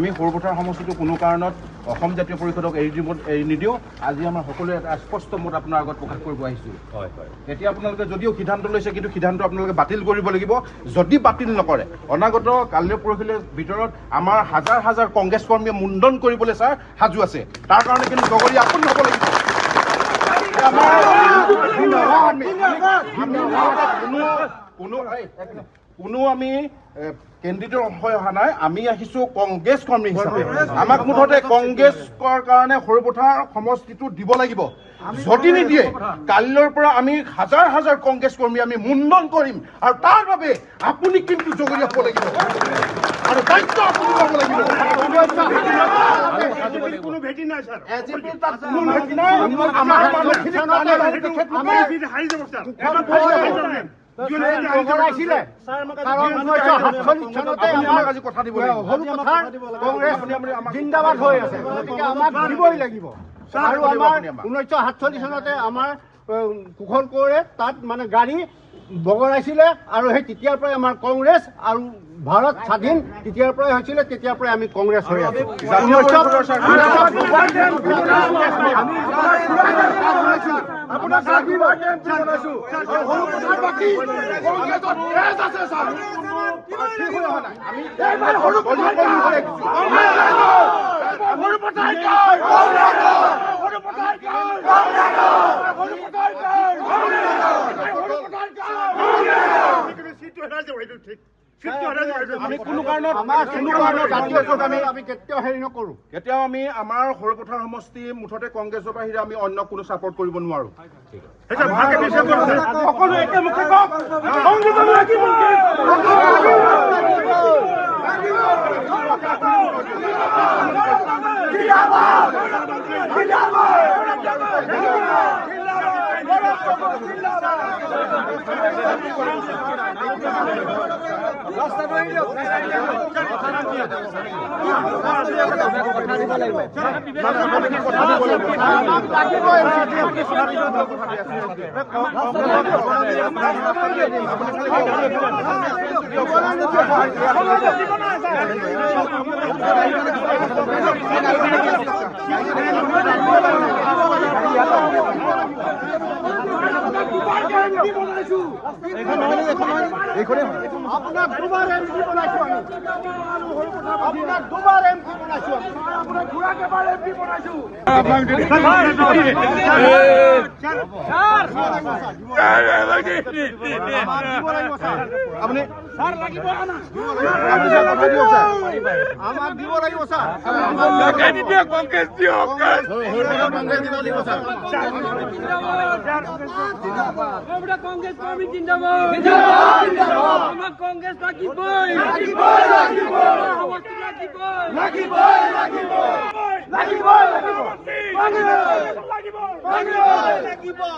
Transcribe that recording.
আমি সৰুপথাৰ সমষ্টিটো কোনো কাৰণত অসম জাতীয় পৰিষদক এৰি নিদিওঁ। আজি আমাৰ সকলোৱে এটা স্পষ্ট মত আপোনাৰ আগত প্ৰকাশ কৰিব আহিছোঁ। এতিয়া আপোনালোকে যদিও সিদ্ধান্ত লৈছে, কিন্তু সিদ্ধান্ত আপোনালোকে বাতিল কৰিব লাগিব। যদি বাতিল নকৰে, অনাগত কালিৰ পৰহিলৈ ভিতৰত আমাৰ হাজাৰ হাজাৰ কংগ্ৰেছ কৰ্মীয়ে মুণ্ডন কৰিবলৈ ছাৰ সাজু আছে। তাৰ কাৰণে কিন্তু জগৰী আপোন হ'ব লাগিব। কোনো আমি কেন্দ্ৰিত হৈ অহা নাই, আমি আহিছোঁ কংগ্ৰেছ কৰ্মী হিচাপে। আমাক মুঠতে কংগ্ৰেছৰ কাৰণে সৰুপথাৰ সমষ্টিটো দিব লাগিব। যদি নিদিয়ে, কালিৰ পৰা আমি হাজাৰ হাজাৰ কংগ্ৰেছ কৰ্মী আমি মুণ্ডন কৰিম, আৰু তাৰ বাবে আপুনি কিন্তু জগৰীয়া হ'ব লাগিব আৰু দায়িত্ব আপুনি ল'ব লাগিব। কোনো ভেটি নাই ছাৰ, কোনো ভেটি নাই। আমাৰ মানুহখিনিক জিন্দাবাদ হৈ আছে, গতিকে আমাক দিবই লাগিব। আৰু আমাৰ 1947 চনতে আমাৰ কুশল কোঁৱৰে তাত মানে গাড়ী বগৰাইছিলে, আৰু সেই তেতিয়াৰ পৰাই আমাৰ কংগ্ৰেছ আৰু ভাৰত স্বাধীন তেতিয়াৰ পৰাই হৈছিলে, তেতিয়াৰ পৰাই আমি কংগ্ৰেছ হৈ আছো। কেতিয়াও আমি আমাৰ সৰুপথাৰ সমষ্টি মুঠতে কংগ্ৰেছৰ বাহিৰে আমি অন্য কোনো ছাপোৰ্ট কৰিব নোৱাৰো। আপোনাক দুবাৰ এমপি বনাইছো, আপোনাক দুবাৰ এমপি বনাইছো, আপোনাক ঘূৰাক এবাৰ এমপি বনাইছো। আপুনি আমাক দিব লাগিব ছাৰ, কংগ্ৰেছ দিয়ক, কংগ্ৰেছ কৰ্মী জিন্দাবাদ, কংগ্ৰেছ লাগিবই, লাগিবই।